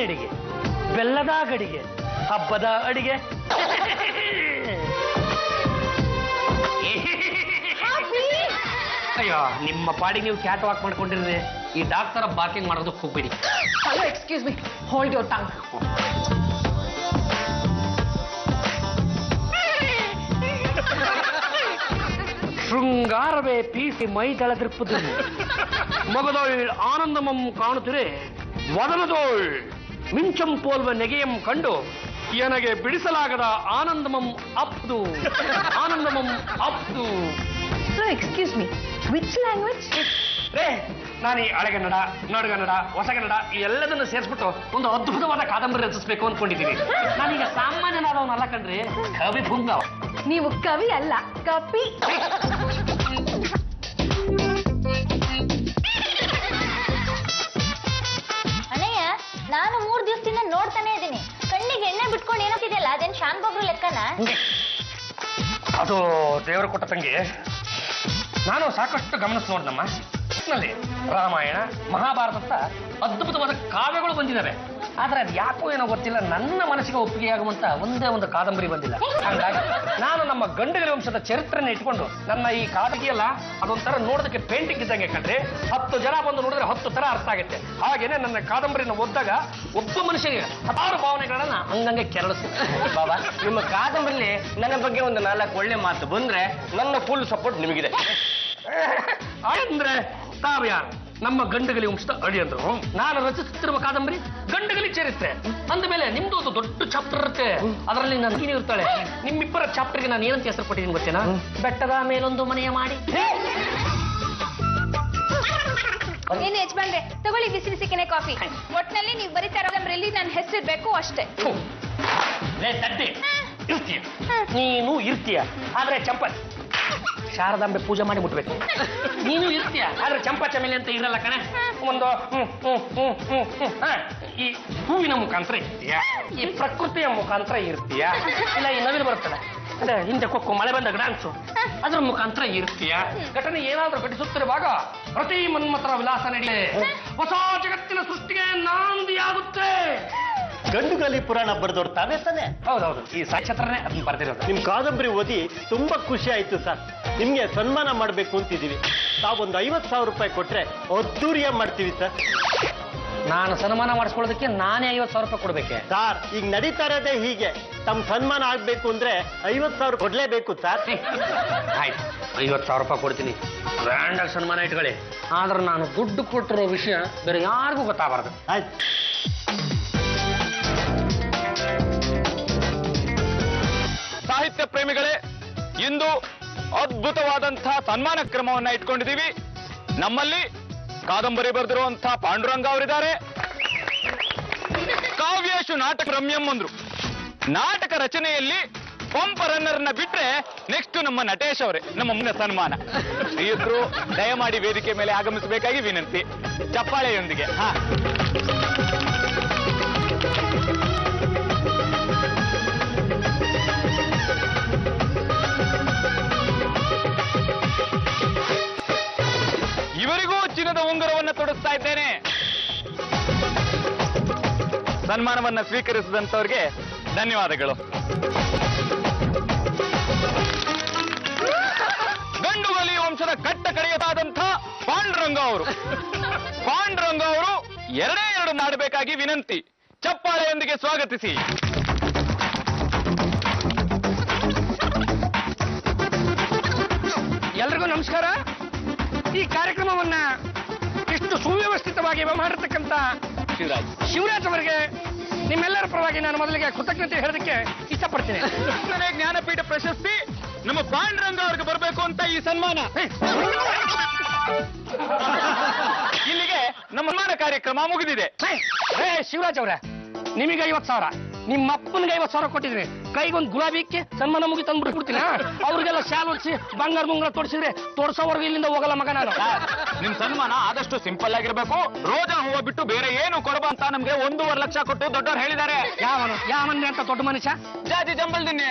ಅಡಿಗೆ, ಬೆಲ್ಲದ ಗಡಿಗೆ, ಹಬ್ಬದ ಅಡಿಗೆ. ಅಯ್ಯೋ, ನಿಮ್ಮ ಪಾಡಿಗೆ ನೀವು ಕ್ಯಾಟ್ ವಾಕ್ ಮಾಡ್ಕೊಂಡಿರ್ರಿ. ಈ ಡಾಕ್ಟರ್ ಬಾರ್ಕಿಂಗ್ ಮಾಡೋದಕ್ಕೆ ಹೋಗ್ಬೇಡಿ. Hello, excuse me, hold your tongue. ಶೃಂಗಾರವೇ ಪೀಸಿ ಮೈ ತಳೆದಿರುವುದು. ಮಗದೋಳ್ ಆನಂದಮಂ ಕಾಣುತ್ತಿರೆ ವದನದೋಳ್ ಮಿಂಚಂ ಪೋಲ್ವ ನೆಗೆಯಂ ಕಂಡು ನನಗೆ ಬಿಡಿಸಲಾಗದ ಆನಂದಮಂ ಅಪ್ದು. ಆನಂದಮಂ ಅಪ್ದು. Excuse me, which language? ನಾನು ಈ ಹಳೆಗನ್ನಡ, ನಡುಗನ್ನಡ, ಹೊಸಗನ್ನಡ ಈ ಎಲ್ಲದನ್ನು ಸೇರಿಸ್ಬಿಟ್ಟು ಒಂದು ಅದ್ಭುತವಾದ ಕಾದಂಬರಿ ರಚಿಸಬೇಕು ಅಂದ್ಕೊಂಡಿದ್ದೀನಿ. ನಾನೀಗ ಸಾಮಾನ್ಯನಾದವನಲ್ಲ ಕಣ್ರಿ, ಕವಿ ಪುಂಗವ. ನೀವು ಕವಿ ಅಲ್ಲ, ಕಪಿ. ಅಣ್ಣಯ್ಯ, ನಾನು 3 ದಿವಸದಿಂದ ನೋಡ್ತಾನೆ ಇದ್ದೀನಿ. ಕಣ್ಣಿಗೆ ಎಣ್ಣೆ ಬಿಟ್ಕೊಂಡು ಏನೋತಿದೆಯಲ್ಲ, ಅದೇನು ಶಾನ್ ಬಾಬ್ರು ಲೆಕ್ಕನ? ಅದು ದೇವರು ಕೊಟ್ಟ ತಂಗಿ. ನಾನು ಸಾಕಷ್ಟು ಗಮನಿಸಿ ನೋಡ್ದಮ್ಮ. ನಲ್ಲಿ ರಾಮಾಯಣ, ಮಹಾಭಾರತ ಅಂತ ಅದ್ಭುತವಾದ ಕಾವ್ಯಗಳು ಬಂದಿದ್ದಾವೆ. ಆದ್ರೆ ಅದು ಯಾಕೋ ಏನೋ ಗೊತ್ತಿಲ್ಲ, ನನ್ನ ಮನಸ್ಸಿಗೆ ಒಪ್ಪಿಗೆಯಾಗುವಂತ ಒಂದೇ ಒಂದು ಕಾದಂಬರಿ ಬಂದಿಲ್ಲ. ಹಾಗಾಗಿ ನಾನು ನಮ್ಮ ಗಂಡಗಲಿ ವಂಶದ ಚರಿತ್ರೆನ ಇಟ್ಕೊಂಡು ನನ್ನ ಈ ಕಾದಂಬರಿಯಲ್ಲ ಅದೊಂಥರ ನೋಡೋದಕ್ಕೆ ಪೇಂಟಿಂಗ್ ಇದ್ದಂಗೆ ಕಂಡ್ರೆ 10 ಜನ ಬಂದು ನೋಡಿದ್ರೆ 10 ತರ ಅರ್ಥ ಆಗುತ್ತೆ. ಹಾಗೇನೆ ನನ್ನ ಕಾದಂಬರಿನ ಓದಿದಾಗ ಒಬ್ಬ ಮನುಷ್ಯನಿಗೆ 10 ಭಾವನೆಗಳನ್ನ ಹಂಗಂಗೆ ಕೆರಳಿಸ್ತೀನಿ. ಬಾಬಾ, ನಿಮ್ಮ ಕಾದಂಬರಿಲಿ ನನ್ನ ಬಗ್ಗೆ ಒಂದು 4 ಒಳ್ಳೆ ಮಾತು ಬಂದ್ರೆ ನನ್ನ ಫುಲ್ ಸಪೋರ್ಟ್ ನಿಮಗಿದೆ. ಅಂದ್ರೆ ತಾವ್ಯಾರು? ನಮ್ಮ ಗಂಡಗಲಿ ವಂಶದ ಅಳಿಯಂದ್ರು. ನಾನು ರಚಿಸುತ್ತಿರುವ ಕಾದಂಬರಿ ಗಂಡಗಲಿ ಚರಿತ್ರೆ ಅಂದ ಮೇಲೆ ನಿಮ್ದು ಒಂದು ದೊಡ್ಡ ಚಾಪ್ಟರ್ ಇರುತ್ತೆ. ಅದರಲ್ಲಿ ನನ್ನ ಇರ್ತಾಳೆ. ನಿಮ್ಮಿಬ್ಬರ ಚಾಪ್ಟರ್ಗೆ ನಾನು ಏನಂತ ಹೆಸರು ಕೊಟ್ಟಿದ್ದೀನಿ ಗೊತ್ತೇನಾ? ಬೆಟ್ಟದ ಮೇಲೊಂದು ಮನೆಯ ಮಾಡಿ. ಏನು ಯಜಮಾನ್ರೆ, ತಗೊಳ್ಳಿ ಬಿಸಿ ಬಿಸಿ ಕೆನೆ ಕಾಫಿ. ಒಟ್ನಲ್ಲಿ ನೀವು ಬರೀತಾ ಇರೋದ್ರಲ್ಲಿ ನನ್ನ ಹೆಸರಿರ್ಬೇಕು ಅಷ್ಟೇ. ತಟ್ಟಿ ಇರ್ತೀಯ, ನೀನು ಇರ್ತೀಯ, ಆದ್ರೆ ಚಂಪಲ್ ಶಾರದಾಂಬೆ ಪೂಜೆ ಮಾಡಿ ಮುಟ್ಬೇಕು. ನೀನು ಇರ್ತೀಯ, ಆದ್ರೆ ಚಂಪಾ ಚಮೇಲಿ ಅಂತ ಇರಲ್ಲ ಕಣೆ. ಒಂದು ಈ ಹೂವಿನ ಮುಖಾಂತರ ಇರ್ತೀಯ, ಈ ಪ್ರಕೃತಿಯ ಮುಖಾಂತರ ಇರ್ತೀಯ, ಇಲ್ಲ ಈ ನವಿಲು ಬರುತ್ತಲ್ಲ ಅದೇ ಹಿಂದೆ ಕೊಕ್ಕು ಮಳೆ ಬಂದಾಗ ಡಾನ್ಸು, ಅದ್ರ ಮುಖಾಂತರ ಇರ್ತೀಯ. ಘಟನೆ ಏನಾದ್ರೂ ಘಟಿಸುತ್ತಿರುವಾಗ ಪ್ರತಿ ಮನ್ಮಥರ ವಿಲಾಸ ನಡೆಯಲಿ, ಹೊಸ ಜಗತ್ತಿನ ಸೃಷ್ಟಿಗೆ ನಾಂದಿಯಾಗುತ್ತೆ. ಗಂಡುಗಲಿ ಪುರಾಣ ಬರೆದವ್ರು ತಾವೇ ತಾನೆ? ಹೌದೌದು, ಈ ಸಾಕ್ಷತ್ರನೇ ಅದನ್ನ ಬರ್ದಿರೋದು. ನಿಮ್ ಕಾದಂಬರಿ ಓದಿ ತುಂಬಾ ಖುಷಿ ಆಯ್ತು ಸರ್. ನಿಮ್ಗೆ ಸನ್ಮಾನ ಮಾಡ್ಬೇಕು ಅಂತಿದೀವಿ. ತಾವೊಂದು 50,000 ರೂಪಾಯಿ ಕೊಟ್ರೆ ಅದ್ದೂರಿಯ ಮಾಡ್ತೀವಿ ಸರ್. ನಾನು ಸನ್ಮಾನ ಮಾಡಿಸ್ಕೊಳ್ಳೋದಕ್ಕೆ ನಾನೇ 50,000 ರೂಪಾಯಿ ಕೊಡ್ಬೇಕೆ? ಸಾರ್, ಈಗ ನಡೀತಾ ಇರೋದೇ ಹೀಗೆ. ತಮ್ಮ ಸನ್ಮಾನ ಆಗ್ಬೇಕು ಅಂದ್ರೆ 50,000 ಕೊಡ್ಲೇಬೇಕು ಸರ್. ಆಯ್ತು, 50,000 ರೂಪಾಯಿ ಕೊಡ್ತೀನಿ. ಗ್ರ್ಯಾಂಡ್ ಆಗಿ ಸನ್ಮಾನ ಇಟ್ಕೊಳ್ಳಿ. ಆದ್ರೆ ನಾನು ದುಡ್ಡು ಕೊಟ್ಟಿರೋ ವಿಷಯ ಬೇರೆ ಯಾರಿಗೂ ಗೊತ್ತಾಗಬಾರ್ದು. ಆಯ್ತು. ಸಾಹಿತ್ಯ ಪ್ರೇಮಿಗಳೇ, ಇಂದು ಅದ್ಭುತವಾದಂತಹ ಸನ್ಮಾನ ಕ್ರಮವನ್ನ ಇಟ್ಕೊಂಡಿದ್ದೀವಿ. ನಮ್ಮಲ್ಲಿ ಕಾದಂಬರಿ ಬರೆದಿರುವಂತಹ ಪಾಂಡುರಂಗ ಅವರಿದ್ದಾರೆ. ಕಾವ್ಯೇಶು ನಾಟಕ ರಮ್ಯಂ ಅಂದ್ರು. ನಾಟಕ ರಚನೆಯಲ್ಲಿ ಪಂಪ ರನ್ನರ್ನ ಬಿಟ್ರೆ ನೆಕ್ಸ್ಟ್ ನಮ್ಮ ನಟೇಶ್ ಅವರೇ ನಮ್ಮ ಮುಂದೆ ಸನ್ಮಾನ. ಶ್ರೀಯುತರು ದಯಮಾಡಿ ವೇದಿಕೆ ಮೇಲೆ ಆಗಮಿಸಬೇಕಾಗಿ ವಿನಂತಿ, ಚಪ್ಪಾಳೆಯೊಂದಿಗೆ. ಇವರಿಗೂ ಚಿನ್ನದ ಉಂಗುರವನ್ನು ತೊಡಿಸ್ತಾ ಇದ್ದೇನೆ. ಸನ್ಮಾನವನ್ನ ಸ್ವೀಕರಿಸಿದಂತವ್ರಿಗೆ ಧನ್ಯವಾದಗಳು. ಗಂಡುಗಲಿ ವಂಶದ ಕಟ್ಟ ಕಡೆಯದಾದಂಥ ಪಾಂಡುರಂಗ ಅವರು. ಪಾಂಡುರಂಗ ಅವರು 2 ನಾಡಬೇಕಾಗಿ ವಿನಂತಿ, ಚಪ್ಪಾಳೆಯೊಂದಿಗೆ ಸ್ವಾಗತಿಸಿ. ಎಲ್ರಿಗೂ ನಮಸ್ಕಾರ. ಈ ಕಾರ್ಯಕ್ರಮವನ್ನ ಇಷ್ಟು ಸುವ್ಯವಸ್ಥಿತವಾಗಿ ಮಾಡಿರ್ತಕ್ಕಂಥ ಶಿವರಾಜ್ ಅವರಿಗೆ ನಿಮ್ಮೆಲ್ಲರ ಪರವಾಗಿ ನಾನು ಮೊದಲಿಗೆ ಕೃತಜ್ಞತೆ ಹೇಳೋದಕ್ಕೆ ಇಷ್ಟಪಡ್ತೀನಿ. ಜ್ಞಾನಪೀಠ ಪ್ರಶಸ್ತಿ ನಮ್ಮ ಪಾಂಡುರಂಗ ಅವ್ರಿಗೆ ಬರಬೇಕು ಅಂತ ಈ ಸನ್ಮಾನ. ಇಲ್ಲಿಗೆ ನಮ್ಮ ಸನ್ಮಾನ ಕಾರ್ಯಕ್ರಮ ಮುಗಿದಿದೆ. ಶಿವರಾಜ್ ಅವರೇ, ನಿಮಗೆ 50,000, ನಿಮ್ಮ ಅಪ್ಪನಿಗೆ 50,000 ಕೊಟ್ಟಿದ್ರಿ. ಕೈಗೊಂದು ಗುಲಾಬಿ ಇಕ್ಕಿ ಸನ್ಮಾನ ಮುಗಿ ತಂದ್ಬಿಟ್ಟು ಕೊಡ್ತೀನಿ. ಅವ್ರಿಗೆಲ್ಲ ಶಾಲ್ ಹೊಡಿಸಿ ಬಂಗಾರ ಮುಂಗಾರ ತೋರಿಸಿದ್ರೆ ತೋರ್ಸೋವರೆಗೂ ಇಲ್ಲಿಂದ ಹೋಗಲ್ಲ ಮಗ ನಾನು. ನಿಮ್ ಸನ್ಮಾನ ಆದಷ್ಟು ಸಿಂಪಲ್ ಆಗಿರ್ಬೇಕು. ರೋಜಾ ಹೂವು ಬಿಟ್ಟು ಬೇರೆ ಏನು ಕೊಡಬ ಅಂತ ನಮ್ಗೆ 1.5 ಲಕ್ಷ ಕೊಟ್ಟು ದೊಡ್ಡವ್ರು ಹೇಳಿದ್ದಾರೆ. ಯಾವನ್ನೇ ಅಂತ ದೊಡ್ಡ ಮನುಷ್ಯ? ಜಾತಿ ಜಂಬಲ್ದಿನ್ನೆ.